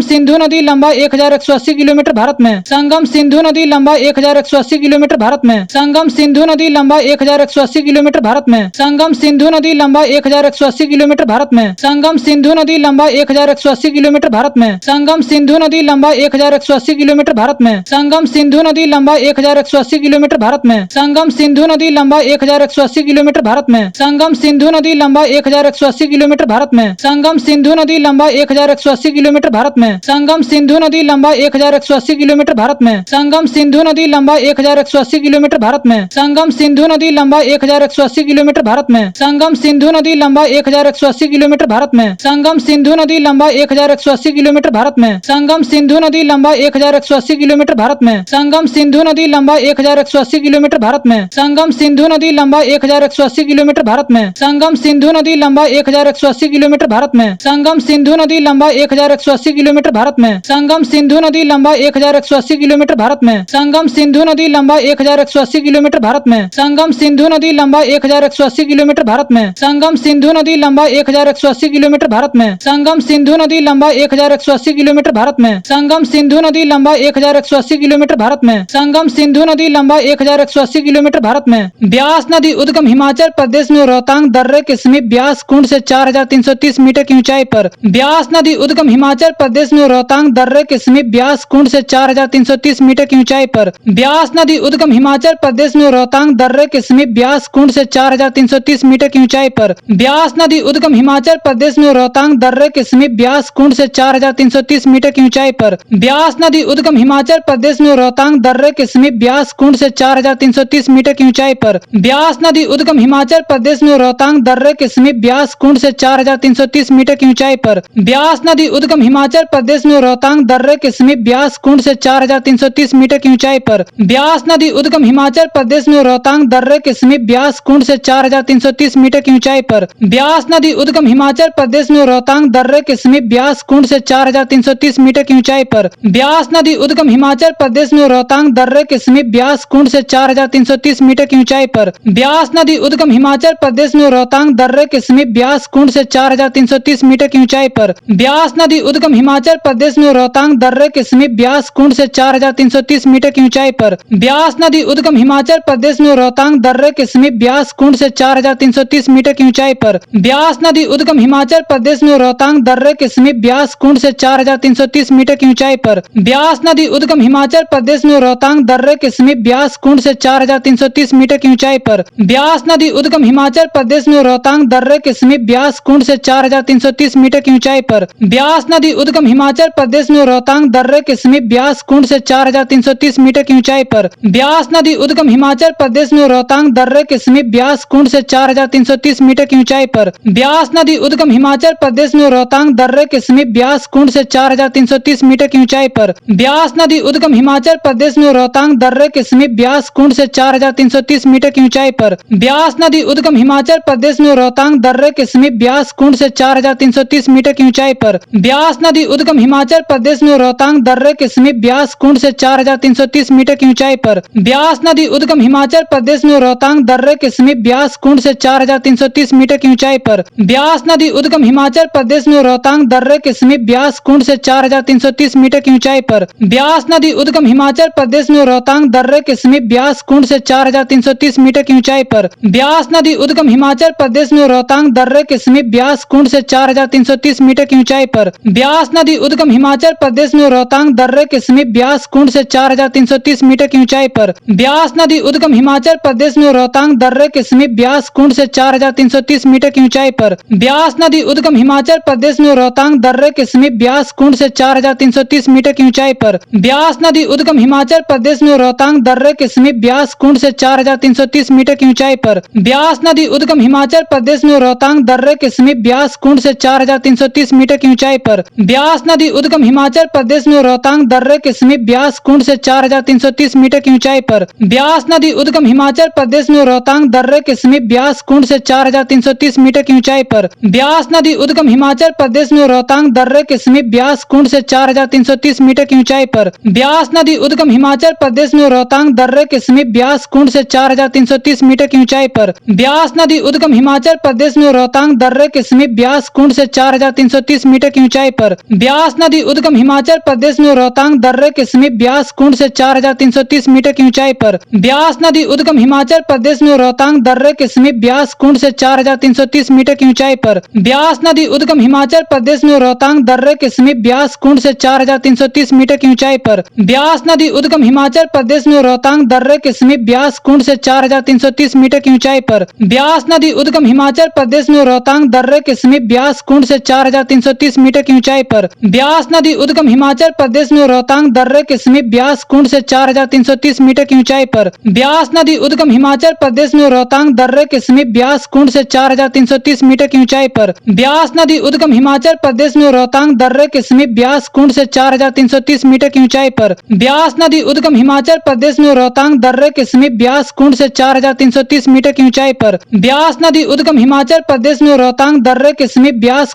सिंधु नदी लंबाई 1180 किलोमीटर भारत में। संगम सिंधु नदी लंबाई 1180 किलोमीटर भारत में। संगम सिंधु नदी लंबाई 1180 किलोमीटर भारत में। संगम सिंधु नदी लंबाई 1180 किलोमीटर भारत में। संगम सिंधु नदी लंबाई 1180 किलोमीटर भारत में। संगम सिंधु नदी लंबाई 1180 किलोमीटर भारत में। संगम सिंधु नदी लंबाई 1180 किलोमीटर भारत में। संगम सिंधु नदी लंबाई 1180 किलोमीटर भारत में। संगम सिंधु नदी लंबाई 1180 किलोमीटर भारत में। संगम सिंधु नदी लंबाई 1180 किलोमीटर भारत में। संगम सिंधु नदी लंबाई 1180 किलोमीटर भारत में। संगम सिंधु नदी लंबाई 1180 किलोमीटर भारत में। संगम सिंधु नदी लंबाई 1180 किलोमीटर भारत में। संगम सिंधु नदी लंबाई 1180 किलोमीटर भारत में। संगम सिंधु नदी लंबाई 1180 किलोमीटर भारत में। संगम सिंधु नदी लंबाई 1180 किलोमीटर भारत में। संगम सिंधु नदी लंबाई 1180 किलोमीटर भारत में। संगम संगम सिंधु नदी लंबाई 1180 किलोमीटर भारत में। संगम सिंधु नदी लंबाई 1180 किलोमीटर भारत में। संगम सिंधु नदी लंबाई 1180 किलोमीटर भारत में। संगम सिंधु नदी लंबाई 1180 किलोमीटर भारत में। संगम सिंधु नदी लंबाई 1180 किलोमीटर भारत में। संगम सिंधु नदी लंबाई 1180 किलोमीटर भारत में। संगम सिंधु नदी लंबाई 1180 किलोमीटर भारत में। संगम सिंधु नदी लंबाई 1180 किलोमीटर भारत में। ब्यास नदी उद्गम हिमाचल प्रदेश में रोहतांग दर्रे के समीप ब्यास कुंड से 4330 मीटर की ऊंचाई पर। ब्यास नदी उद्गम हिमाचल प्रदेश में रोहतांग दर्रे के समीप ब्यास कुंड से 4330 मीटर की ऊंचाई पर। ब्यास नदी उद्गम हिमाचल प्रदेश में रोहतांग दर्रे के समीप ब्यास कुंड से 4330 मीटर की ऊंचाई पर। ब्यास नदी उद्गम हिमाचल प्रदेश में रोहतांग दर्रे के समीप ब्यास कुंड से 4330 मीटर की ऊंचाई पर। ब्यास नदी उद्गम हिमाचल प्रदेश में रोहतांग दर्रे के समीप ब्यास कुंड से 4330 मीटर की ऊंचाई पर। ब्यास नदी उद्गम हिमाचल प्रदेश में रोहतांग दर्रे के समीप ब्यास कुंड से 4330 मीटर की ऊंचाई पर। ब्यास नदी उद्गम हिमाचल प्रदेश में रोहतांग दर्रे के समीप ब्यास कुंड से 4330 मीटर की ऊंचाई पर। ब्यास नदी उद्गम हिमाचल प्रदेश में रोहतांग दर्रे के समीप ब्यास कुंड से 4330 मीटर की ऊंचाई पर। ब्यास नदी उद्गम हिमाचल प्रदेश में रोहतांग दर्रे के समीप ब्यास कुंड से 4330 मीटर की ऊंचाई पर। ब्यास नदी उद्गम हिमाचल प्रदेश में रोहतांग दर्रे के समीप ब्यास कुंड से 4330 मीटर की ऊंचाई पर। ब्यास नदी उद्गम हिमाचल प्रदेश में रोहतांग दर्रे के समीप ब्यास कुंड से 4330 मीटर की ऊंचाई पर। ब्यास नदी उद्गम हिमाचल प्रदेश में रोहतांग दर्रे के समीप ब्यास कुंड से 4330 मीटर की ऊंचाई पर। ब्यास नदी उद्गम हिमाचल प्रदेश में रोहतांग दर्रे के समीप ब्यास कुंड से 4330 मीटर की ऊंचाई पर। ब्यास नदी उद्गम हिमाचल प्रदेश में रोहतांग दर्रे के समीप ब्यास कुंड से 4330 मीटर की ऊंचाई पर। ब्यास नदी उद्गम हिमाचल प्रदेश में रोहतांग दर्रे के समीप ब्यास कुंड से 4330 मीटर की ऊंचाई पर। ब्यास नदी उद्गम हिमाचल प्रदेश में रोहतांग दर्रे के समीप ब्यास कुंड से 4330 मीटर की ऊंचाई पर। ब्यास नदी उद्गम हिमाचल प्रदेश में रोहतांग दर्रे के समीप ब्यास कुंड से 4330 मीटर की ऊंचाई पर। ब्यास नदी उद्गम हिमाचल प्रदेश में रोहतांग दर्रे के समीप ब्यास कुंड से 4330 मीटर की ऊंचाई पर। ब्यास नदी उद्गम हिमाचल प्रदेश में रोहतांग दर्रे के समीप ब्यास कुंड से 4330 मीटर की ऊंचाई पर। ब्यास नदी उद्गम हिमाचल प्रदेश में रोहतांग दर्रे के समीप ब्यास कुंड से 4330 मीटर की ऊंचाई पर। ब्यास नदी उद्गम हिमाचल प्रदेश में रोहतांग दर्रे के समीप ब्यास कुंड से 4330 मीटर की ऊंचाई पर। ब्यास नदी उद्गम हिमाचल प्रदेश में रोहतांग दर्रे के समीप ब्यास कुंड से 4330 मीटर की ऊंचाई पर। ब्यास नदी उद्गम हिमाचल प्रदेश में रोहतांग दर्रे के समीप ब्यास कुंड से 4330 मीटर की ऊंचाई पर। ब्यास नदी उद्गम हिमाचल प्रदेश में रोहतांग दर्रे के समीप ब्यास कुंड से 4330 मीटर की ऊंचाई पर। ब्यास नदी उद्गम हिमाचल प्रदेश में रोहतांग दर्रे के समीप ब्यास कुंड से 4330 मीटर की ऊंचाई पर। ब्यास नदी उद्गम हिमाचल प्रदेश में रोहतांग दर्रे के समीप ब्यास कुंड से 4330 मीटर की ऊंचाई पर। ब्यास नदी उद्गम हिमाचल प्रदेश में रोहतांग दर्रे के समीप ब्यास कुंड से 4330 मीटर की ऊंचाई पर। ब्यास नदी उद्गम हिमाचल प्रदेश में रोहतांग दर्रे के समीप ब्यास कुंड से 4330 मीटर की ऊंचाई पर। ब्यास नदी उद्गम हिमाचल प्रदेश में रोहतांग दर्रे के समीप ब्यास कुंड से 4330 मीटर की ऊंचाई पर। ब्यास नदी उद्गम हिमाचल प्रदेश में रोहतांग दर्रे के समीप ब्यास कुंड से 4330 मीटर की ऊंचाई पर। ब्यास नदी उद्गम हिमाचल प्रदेश में रोहतांग दर्रे के समीप ब्यास कुंड से 4330 मीटर की ऊंचाई पर। ब्यास नदी उद्गम हिमाचल प्रदेश में रोहतांग दर्रे के समीप ब्यास कुंड से 4330 मीटर की ऊंचाई पर। ब्यास नदी उद्गम हिमाचल प्रदेश में रोहतांग दर्रे के समीप ब्यास कुंड से 4330 मीटर की ऊंचाई पर। ब्यास नदी उद्गम हिमाचल प्रदेश में रोहतांग दर्रे के समीप ब्यास कुंड से 4330 मीटर की ऊंचाई पर। ब्यास नदी उद्गम हिमाचल प्रदेश में रोहतांग दर्रे के समीप ब्यास कुंड से 4330 मीटर की ऊंचाई पर। ब्यास नदी उद्गम हिमाचल प्रदेश में रोहतांग दर्रे के समीप ब्यास कुंड से 4330 मीटर की ऊंचाई पर। ब्यास नदी उद्गम हिमाचल प्रदेश में रोहतांग दर्रे के समीप ब्यास कुंड से 4330 मीटर की ऊंचाई पर। ब्यास नदी उद्गम हिमाचल प्रदेश में रोहतांग दर्रे के समीप ब्यास कुंड से 4330 मीटर की ऊंचाई पर। ब्यास नदी उद्गम हिमाचल प्रदेश में रोहतांग दर्रे के समीप ब्यास कुंड से 4330 मीटर की ऊंचाई पर। ब्यास नदी उद्गम हिमाचल प्रदेश में रोहतांग दर्रे के समीप ब्यास कुंड से 4330 मीटर की ऊंचाई पर। ब्यास नदी उद्गम हिमाचल प्रदेश में रोहतांग दर्रे के समीप ब्यास कुंड से 4330 मीटर की ऊंचाई पर। ब्यास नदी उद्गम हिमाचल प्रदेश में रोहतांग दर्रे के समीप ब्यास कुंड से 4330 मीटर की ऊंचाई पर। ब्यास नदी उद्गम हिमाचल प्रदेश में रोहतांग दर्रे के समीप ब्यास कुंड से 4330 मीटर की ऊंचाई पर। ब्यास नदी उद्गम हिमाचल प्रदेश में रोहतांग दर्रे के समीप ब्यास कुंड से 4330 मीटर की ऊंचाई पर। ब्यास नदी उद्गम हिमाचल प्रदेश में रोहतांग दर्रे के समीप ब्यास कुंड से 4330 मीटर की ऊंचाई पर। ब्यास नदी उद्गम हिमाचल प्रदेश में रोहतांग दर्रे के समीप ब्यास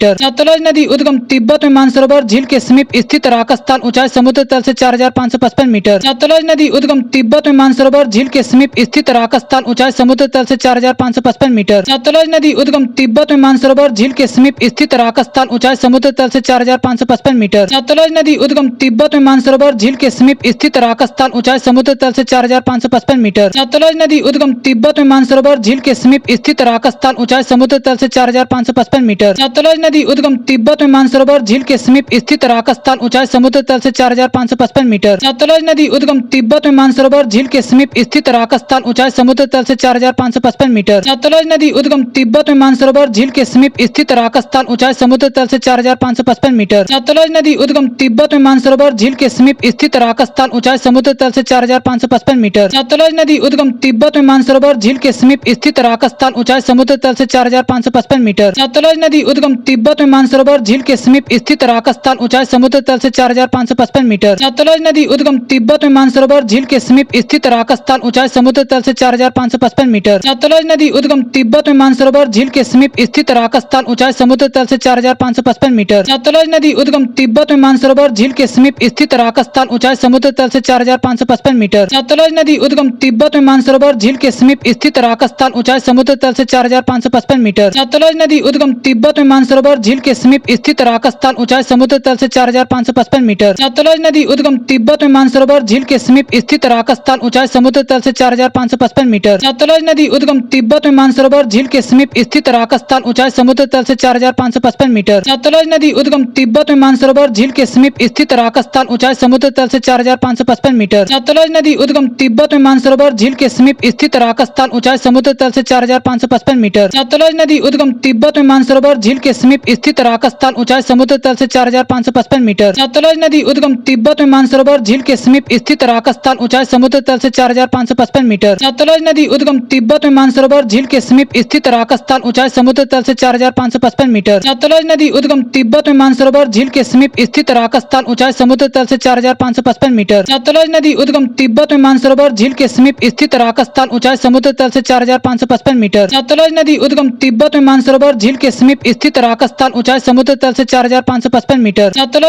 मीटर। सतलज नदी उद्गम तिब्बत में मानसरोवर झील के समीप स्थित राकसताल, ऊंचाई समुद्र तल से 4555 मीटर। सतलज नदी उद्गम तिब्बत में मानसरोवर झील के समीप स्थित राकसताल, ऊंचाई समुद्र तल से 4555 मीटर। मीटर। सतलज नदी उद्गम तिब्बत में मानसरोवर झील के समीप स्थित राकस्थान, ऊंचाई समुद्र तल से 4555 मीटर। सतलज नदी उद्गम तिब्बत में मानसरोवर झील के समीप स्थित राकस्थान, ऊंचाई समुद्र तल से 4555 मीटर। सतलज नदी उद्गम तिब्बत में मानसरोवर झील के समीप स्थित राकस्थान, ऊंचाई समुद्र तल से 4555 मीटर। सतलज नदी उद्गम तिब्बत में मानसरोवर झील के समीप स्थित राकस्थान, ऊंचाई समुद्र तल से 4555 मीटर। सतलज नदी उद्गम तिब्बत में मानसरोवर झील के समीप स्थित राकस्थान, ऊंचाई समुद्र तल से 4555 मीटर। सतलज नदी उद्गम तिब्बत में मानसरोवर झील के समीप स्थित राकस्थान, ऊंचाई समुद्र तल से 4555 मीटर। सतलज नदी उद्गम तिब्बत में मानसरोवर झील के समीप स्थित राकस्थान, ऊंचाई समुद्र तल से 4555 मीटर। सतलज नदी उद्गम तिब्बत में मानसरोवर झील के समीप स्थित राकस्थान, ऊंचाई समुद्र तल से 4555 मीटर। सतलज नदी उद्गम तिब्बत में मानसरोवर झील के समीप स्थित राकस्थान, ऊंचाई समुद्र तल से 4555 मीटर। सतलज नदी उद्गम तिब्बत में मानसरोवर झील के समीप स्थित राकस्थान, ऊंचाई समुद्र तल से 4555 मीटर। सतलज नदी उद्गम तिब्बत में मानसरोवर झील के समीप स्थित राकस्थान, ऊंचाई समुद्र तल से 4555 मीटर। सतलज नदी उद्गम तिब्बत में मानसरोवर झील के समीप स्थित राकस्थान, ऊंचाई समुद्र तल से 4555 मीटर। सतलज नदी उद्गम तिब्बत में मानसरोवर झील के समीप स्थित राकस्थान, ऊंचाई समुद्र तल से 4555 मीटर। सतलज नदी उद्गम तिब्बत में मानसरोवर झील के समीप स्थित राकस्थान, ऊंचाई समुद्र तल से 4555 मीटर। सतलज नदी उद्गम तिब्बत में मानसरोवर झील के समीप स्थित राकस्थान, ऊंचाई समुद्र तल से 4555 मीटर। सतलज नदी उद्गम तिब्बत में मानसरोवर झील के समीप स्थित राकस्थान, ऊंचाई समुद्र तल से 4555 मीटर। सतलज नदी उद्गम तिब्बत में मानसरोवर झील के समीप स्थित राकस्थान, ऊंचाई समुद्र तल से 4555 मीटर। सतलज नदी उद्गम तिब्बत में मानसरोवर झील के समीप स्थित राकस्थान, ऊंचाई समुद्र तल से 4555 मीटर। सतलज नदी उद्गम तिब्बत में मानसरोवर झील के समीप स्थित राकस्थान, ऊंचाई समुद्र तल से 4555 मीटर। सतलज नदी उद्गम तिब्बत में मानसरोवर झील के समीप स्थित राकस्थान, ऊंचाई समुद्र तल से 4555 मीटर। सतलज नदी उद्गम तिब्बत में मानसरोवर झील के समीप स्थित राकस्थान, ऊंचाई समुद्र तल से 4555 मीटर। सतलज नदी उद्गम तिब्बत में मानसरोवर झील के समीप स्थित राकस्थान, ऊंचाई समुद्र तल से 4555 मीटर। सतलज नदी उद्गम तिब्बत में मानसरोवर झील के समीप स्थित राकस्थान, ऊंचाई समुद्र तल से 4555 मीटर। सतलज नदी उद्गम तिब्बत में मानसरोवर झील के समीप स्थित राकस्थान, ऊंचाई समुद्र तल से 4555 मीटर। सतलज नदी उद्गम तिब्बत में मानसरोवर झील के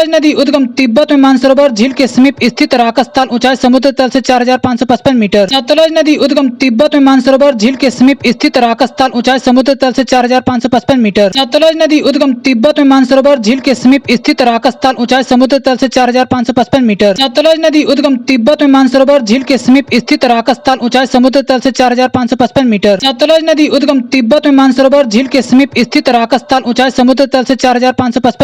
समीप स्थित राकस्थान, ऊंचाई समुद्र तल से 4555 मीटर। सतलज नदी उद्गम तिब्बत में मानसरोवर झील के समीप स्थित राकस्थान, ऊंचाई समुद्र तल से 4555 मीटर। सतलज नदी उद्गम तिब्बत में मानसरोवर झील के समीप स्थित राकस्थान, ऊंचाई समुद्र तल से 4555 मीटर। सतलज नदी उद्गम तिब्बत में मानसरोवर झील के समीप स्थित राकस्थान, ऊंचाई समुद्र तल से 4555 मीटर। सतलज नदी उद्गम तिब्बत में मानसरोवर झील के समीप स्थित राकस्थान, ऊंचाई समुद्र तल से 4555 मीटर। सतलज नदी उद्गम तिब्बत में मानसरोवर झील के समीप स्थित राकस्थान, ऊंचाई समुद्र तल से 4555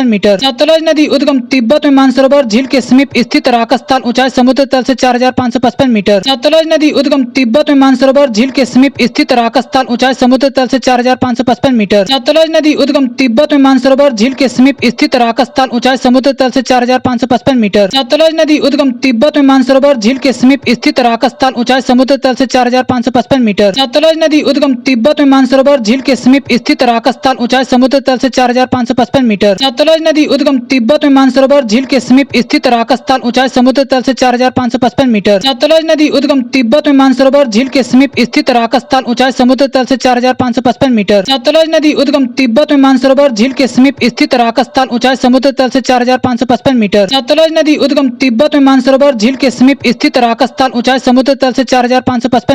मीटर। सतलज नदी उद्गम तिब्बत में मानसरोवर झील के समीप स्थित राकस्थान, ऊंचाई समुद्र तल से 4555 मीटर। सतलज नदी उद्गम तिब्बत में मानसरोवर झील के समीप स्थित राकस्थान, ऊंचाई समुद्र तल से 4555 मीटर। सतलज नदी उद्गम तिब्बत में मानसरोवर झील के समीप स्थित राकस्थान, ऊंचाई समुद्र तल से 4555 मीटर। सतलज नदी उद्गम तिब्बत में मानसरोवर झील के समीप स्थित राकस्थान, ऊंचाई समुद्र तल से 4555 मीटर। सतलज नदी उद्गम तिब्बत में मानसरोवर झील के समीप स्थित राकस्थान, ऊंचाई समुद्र तल से 4555 मीटर। सतलज नदी उद्गम तिब्बत में मानसरोवर झील के समीप स्थित राकस्थान, ऊंचाई समुद्र तल से 4555 मीटर। सतलज नदी उद्गम तिब्बत में मानसरोवर झील के समीप स्थित राकस्थान, ऊंचाई समुद्र तल से 4555 मीटर। सतलज नदी उद्गम तिब्बत में मानसरोवर झील के समीप स्थित राकस्थान, ऊंचाई समुद्र तल से 4555 मीटर। सतलज नदी उद्गम तिब्बत में मानसरोवर झील के समीप स्थित राकस्थान, ऊंचाई समुद्र तल से 4555 मीटर। सतलज नदी उद्गम तिब्बत में मानसरोवर झील के समीप स्थित राकस्थान, ऊंचाई समुद्र तल से 4555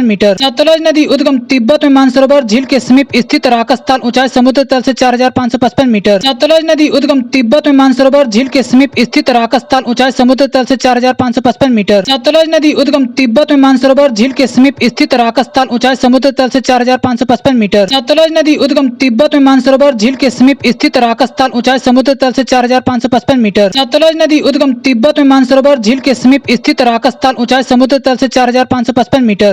मीटर। सतलज नदी उद्गम तिब्बत में मानसरोवर झील के समीप स्थित राकस्थान, ऊंचाई समुद्र तल से 4555 मीटर। सतलज नदी उद्गम तिब्बत में मानसरोवर झील के समीप स्थित राकस्थान, ऊंचाई समुद्र तल से 4555 मीटर। सतलज नदी उद्गम तिब्बत में मानसरोवर झील के समीप स्थित राकस्थान, ऊंचाई समुद्र तल से 4555 मीटर।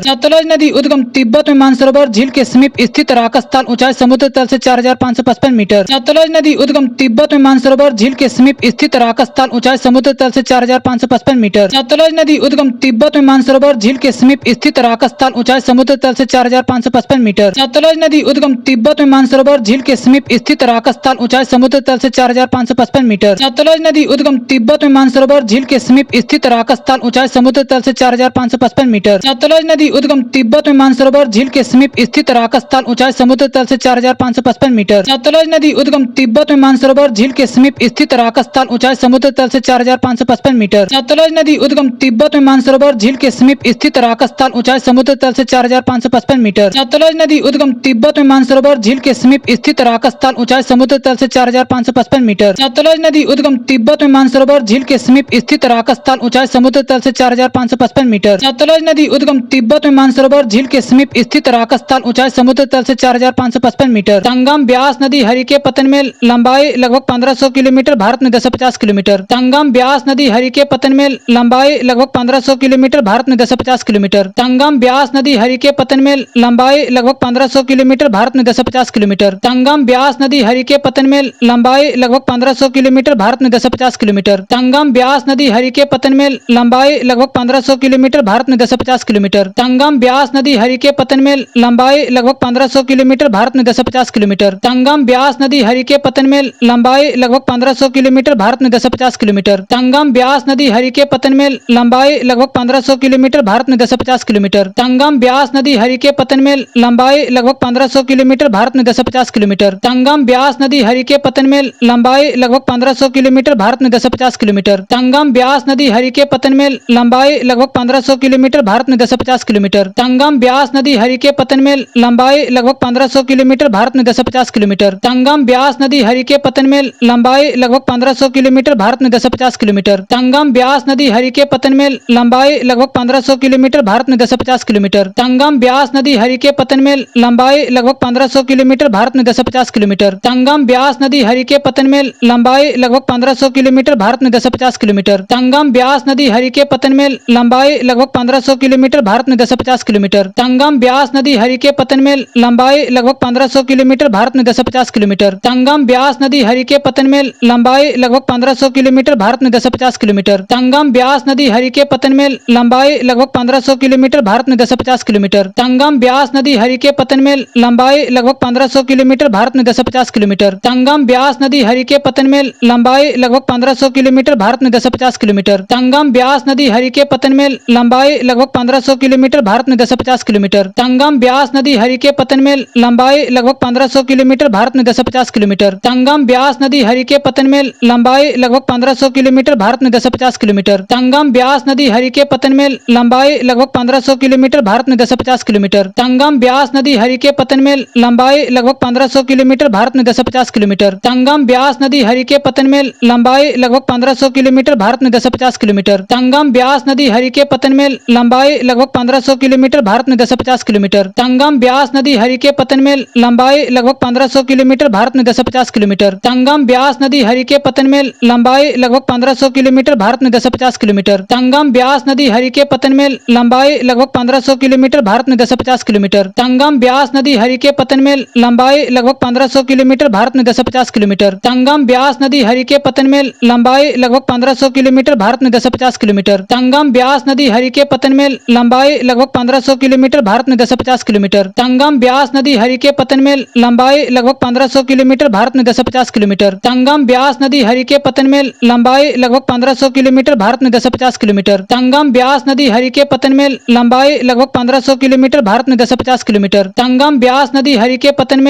सतलज नदी उद्गम तिब्बत में मानसरोवर झील के समीप स्थित राकस्थान, ऊंचाई समुद्र तल से 4555 मीटर। सतलज नदी उद्गम तिब्बत में मानसरोवर झील के समीप स्थित राकस्थान, ऊंचाई समुद्र तल से 4555 मीटर। सतलज नदी उद्गम तिब्बत में मानसरोवर झील के समीप स्थित राकस्थान, ऊंचाई समुद्र तल से 4555 मीटर। सतलज नदी उद्गम तिब्बत में मानसरोवर झील के समीप स्थित राकस्थान, ऊंचाई समुद्र तल से 4555 मीटर। सतलज नदी उद्गम तिब्बत में मानसरोवर झील के समीप स्थित राकस्थान, ऊंचाई समुद्र तल से 4555 मीटर। सतलज नदी उद्गम तिब्बत में मानसरोवर झील के समीप स्थित राकस्थान, ऊंचाई समुद्र तल से 4555 मीटर। सतलज नदी उद्गम तिब्बत में मानसरोवर झील के समीप स्थित राकस्थान, ऊंचाई समुद्र तल से 4555 मीटर। सतलज नदी उद्गम तिब्बत में मानसरोवर झील के समीप स्थित राकस्थान, ऊंचाई समुद्र तल से 4555 मीटर। सतलज नदी उद्गम उद्गम तिब्बत में मानसरोवर झील के समीप स्थित राकसताल, ऊंचाई समुद्र तल से 4555 मीटर। सतलज नदी उद्गम तिब्बत में मानसरोवर झील के समीप स्थित राकसताल, ऊंचाई समुद्र तल से 4555 मीटर। सतलज नदी उद्गम तिब्बत में मानसरोवर झील के समीप स्थित राकसताल, ऊंचाई समुद्र तल से 4555 मीटर। तंगम ब्यास नदी हरिके पतन में लंबाई लगभग 1500 किलोमीटर, भारत में 250 किलोमीटर। तंगम ब्यास नदी हरिके पतन में लंबाई लगभग 1500 किलोमीटर, भारत में 250 किलोमीटर। तंगम ब्यास नदी हरिके पतन में लंबाई लगभग 1500 किलोमीटर, भारत में 250 किलोमीटर। तंगम ब्यास नदी हरिके पतन में लंबाई लगभग 1500 किलोमीटर, भारत में 250 किलोमीटर। तंगम ब्यास नदी हरिके पतन में लंबाई लगभग 1500 किलोमीटर, भारत में 250 किलोमीटर। तंगम ब्यास नदी हरिके पतन में लंबाई लगभग 1500 किलोमीटर, भारत में 250 किलोमीटर। तंगम ब्यास नदी हरिके पतन में लंबाई लगभग 1500 किलोमीटर, भारत में 250 किलोमीटर। तंगम ब्यास नदी हरिके पतन में लंबाई लगभग 1500 किलोमीटर, भारत में 250 किलोमीटर। तंगम ब्यास नदी हरिके पतन में लंबाई लगभग 1500 किलोमीटर, भारत में 250 किलोमीटर। तंगम ब्यास नदी हरिके पतन में लंबाई लगभग 1500 किलोमीटर, भारत में 250 किलोमीटर। तंगम ब्यास नदी हरिके पतन में लंबाई लगभग 1500 किलोमीटर, भारत में 250 किलोमीटर। तंगम ब्यास नदी हरिके पतन में लंबाई लगभग 1500 किलोमीटर, भारत में 250 किलोमीटर। तंगम ब्यास नदी हरिके पतन में लंबाई लगभग 1500 किलोमीटर, भारत में 250 किलोमीटर। तंगम ब्यास नदी हरिके पतन में लंबाई लगभग 1500 किलोमीटर, भारत में 250 किलोमीटर। तंगम ब्यास नदी हरिके पतन में लंबाई लगभग 1500 किलोमीटर, भारत में 250 किलोमीटर। तंगम ब्यास नदी हरिके पतन में लंबाई लगभग 1500 किलोमीटर, भारत में 250 किलोमीटर। तंगम ब्यास नदी हरिके पतन में लंबाई लगभग 1500 किलोमीटर, भारत में 250 किलोमीटर। तंगम ब्यास नदी हरिके पतन में लंबाई लगभग 1500 किलोमीटर, भारत में 250 किलोमीटर। तंगम ब्यास नदी हरिके पतन में लंबाई लगभग 1500 किलोमीटर, भारत में 250 किलोमीटर। तंगम ब्यास नदी हरिके पतन में लंबाई लगभग 1500 किलोमीटर, भारत में 250 किलोमीटर। तंगम ब्यास नदी हरिके पतन में लंबाई लगभग 1500 किलोमीटर, भारत में 250 किलोमीटर। तंगम ब्यास नदी हरिके पतन में लंबाई लगभग 1500 किलोमीटर, भारत में 250 किलोमीटर। तंगम ब्यास नदी हरिके पतन में लंबाई लगभग 1500 किलोमीटर, भारत में 250 किलोमीटर। तंगम ब्यास नदी हरिके पतन में लंबाई लगभग 1500 किलोमीटर, भारत में 250 किलोमीटर। तंगम ब्यास नदी हरिके पतन में लंबाई लगभग 1500 किलोमीटर, भारत में 250 किलोमीटर। तंगम ब्यास नदी हरिके पतन में लंबाई लगभग 1500 किलोमीटर, भारत में 250 किलोमीटर। तंगम ब्यास नदी हरिके पतन में लंबाई लगभग 1500 किलोमीटर, भारत में 250 किलोमीटर। तंगम ब्यास नदी हरिके पतन में लंबाई लगभग 1500 किलोमीटर, भारत में 250 किलोमीटर। तंगम ब्यास नदी हरिके पतन में लंबाई लगभग 1500 किलोमीटर, भारत में 250 किलोमीटर। तंगम ब्यास नदी हरिके पतन में लंबाई लगभग 1500 किलोमीटर, भारत में 250 किलोमीटर। तंगम ब्यास नदी हरिके पतन में लंबाई लगभग 1500 किलोमीटर, भारत में 250 किलोमीटर। तंगम ब्यास नदी हरिके पतन में लंबाई लगभग 1500 किलोमीटर, भारत में 250 किलोमीटर। तंगम ब्यास नदी हरिके पतन में लंबाई लगभग 1500 किलोमीटर, भारत में 250 किलोमीटर। तंगम ब्यास नदी हरिके पतन में लंबाई लगभग 1500 किलोमीटर, भारत में 250 किलोमीटर। तंगम ब्यास नदी हरिके पतन में लंबाई लगभग 1500 किलोमीटर, भारत में 250 किलोमीटर। तंगम ब्यास नदी हरिके पतन में लंबाई लगभग 1500 किलोमीटर, भारत में 250 किलोमीटर। तंगम ब्यास नदी हरिके पतन में लंबाई लगभग 1500 किलोमीटर, भारत में 250 किलोमीटर। तंगम ब्यास नदी हरिके पतन में लंबाई लगभग 1500 किलोमीटर, भारत में 250 किलोमीटर। तंगम ब्यास नदी हरिके पतन में लंबाई लगभग 1500 किलोमीटर, भारत में 250 किलोमीटर। तंगम ब्यास नदी हरिके पतन में लंबाई लगभग 1500 किलोमीटर, भारत में 250 किलोमीटर। तंगम ब्यास नदी हरिके पतन में लंबाई लगभग 1500 किलोमीटर, भारत में 250 किलोमीटर। तंगम ब्यास नदी हरिके पतन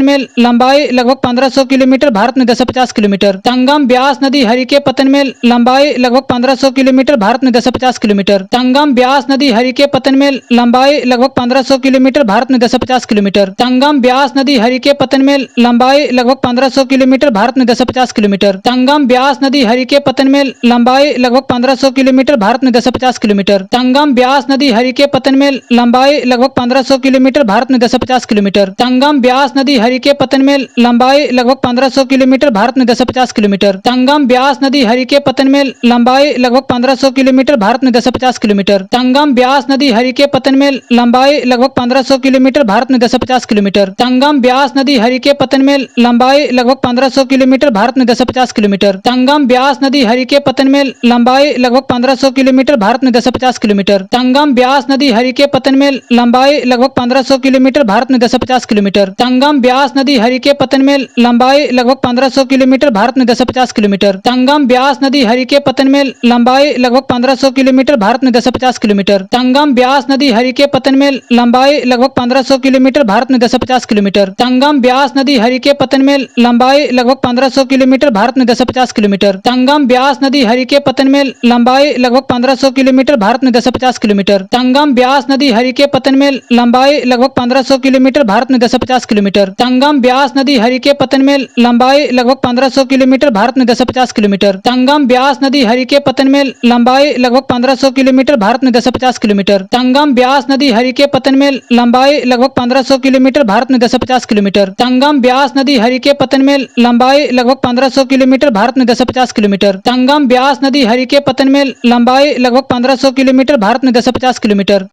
में लंबाई लगभग 1500 किलोमीटर, भारत में 250 किलोमीटर। तंगम ब्यास नदी हरिके पतन में लंबाई लगभग 1500 किलोमीटर, भारत में 250 किलोमीटर। तंगम ब्यास नदी हरिके पतन में लंबाई लगभग 1500 किलोमीटर, भारत में 250 किलोमीटर। तंगम ब्यास नदी हरिके पतन में लंबाई लगभग 1500 किलोमीटर, भारत में 250 किलोमीटर। तंगम ब्यास नदी हरिके पतन में लंबाई लगभग 1500 किलोमीटर, भारत में 250 किलोमीटर। तंगम ब्यास नदी हरिके पतन में लंबाई लगभग 1500 किलोमीटर, भारत में 250 किलोमीटर। तंगम ब्यास नदी हरिके पतन में लंबाई लगभग 1500 किलोमीटर, भारत में 250 किलोमीटर। तंगम ब्यास नदी हरिके पतन में लंबाई लगभग 1500 किलोमीटर, भारत में 250 किलोमीटर। तंगम ब्यास नदी हरिके पतन में लंबाई लगभग 1500 किलोमीटर, भारत में 250 किलोमीटर। तंगम ब्यास नदी हरिके पतन में लंबाई लगभग 1500 किलोमीटर, भारत में 250 किलोमीटर। तंगम ब्यास नदी हरिके पतन में लंबाई लगभग 1500 किलोमीटर, भारत में 250 किलोमीटर। तंगम ब्यास नदी हरिके पतन में लंबाई लगभग 1500 किलोमीटर, भारत में 250 किलोमीटर। तंगम ब्यास नदी हरिके पतन में लंबाई लगभग 1500 किलोमीटर, भारत में 250 किलोमीटर। तंगम ब्यास नदी हरिके पतन में लंबाई लगभग 1500 किलोमीटर, भारत में 250 किलोमीटर। तंगम ब्यास नदी हरिके पतन में लंबाई लगभग 1500 किलोमीटर, किलोमीटर, भारत में 250 किलोमीटर। तंगम ब्यास नदी हरि के पतन में लंबाई लगभग 1500 किलोमीटर, भारत में 250 किलोमीटर। तंगम ब्यास नदी हरि के पतन में लंबाई लगभग 1500 किलोमीटर, भारत में 250 किलोमीटर। तंगम ब्यास नदी हरि के पतन में लंबाई लगभग 1500 किलोमीटर, भारत में 250 किलोमीटर। तंगम ब्यास नदी हरि के पतन में लंबाई लगभग 1500 किलोमीटर, भारत में 250 किलोमीटर। तंगम ब्यास नदी हरि के पतन में लंबाई लगभग 1500 किलोमीटर, भारत में 250 किलोमीटर। तंगम ब्यास नदी हरि के पतन में लंबाई लगभग 1500 किलोमीटर, भारत में 250 किलोमीटर।